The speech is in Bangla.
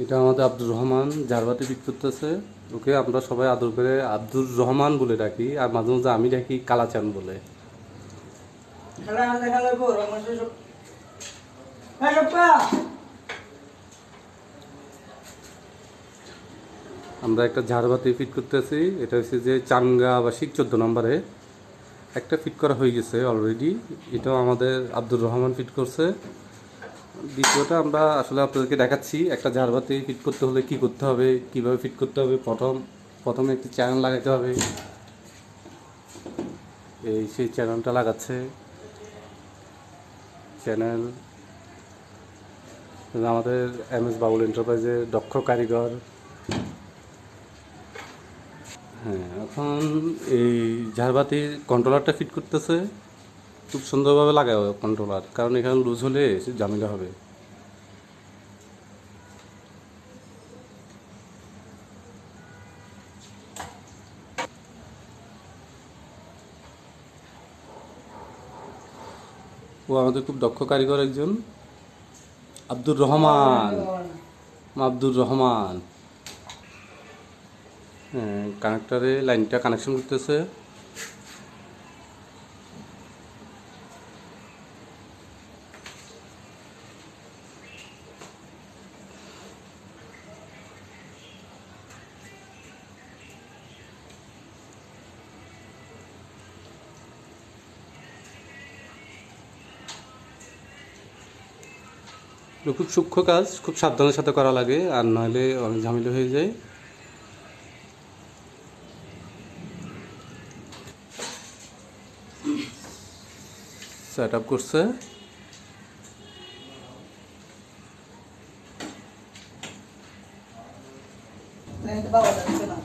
এটা আমাদের আব্দুর রহমান ঝাড়বাতি ফিট করতেছে। ওকে আমরা সবাই আদর করে আব্দুর রহমান বলে ডাকি, আর মাঝে মাঝে আমি ডাকি কালাচান বলে। আমরা একটা ঝাড়বাতি ফিট করতেছি। এটা হচ্ছে যে চাঙ্গা আবাসিক 14 নম্বরে একটা ফিট করা হয়ে গেছে অলরেডি। এটাও আমাদের আব্দুর রহমান ফিট করছে। দ্বিতীয়টা আমরা আসলে আপনাদেরকে দেখাচ্ছি একটা ঝাড়বাতি ফিট করতে হলে কি করতে হবে, কিভাবে ফিট করতে হবে। প্রথমে একটি চ্যানেল লাগাতে হবে। সেই চ্যানেলটা লাগাচ্ছে। চ্যানেল আমাদের MS বাউল এন্টারপ্রাইজের দক্ষ কারিগর। হ্যাঁ, এখন এই ঝাড়বাতির কন্ট্রোলারটা ফিট করতেছে। খুব সুন্দরভাবে লাগাবে কন্ট্রোলার, কারণ এখানে লুজ হলে ঝামেলা হবে। ও আমাদের খুব দক্ষ কারিগর একজন, আব্দুর রহমান। আব্দুর রহমান হ্যাঁ, কানেক্টারে লাইনটা কানেকশন করতেছে। খুব সূক্ষ্ম কাজ, খুব সাবধানের সাথে করা লাগে, আর নাহলে অনেক ঝামেলা হয়ে যায়। সেট আপ করছে। পাওয়া যাচ্ছে না।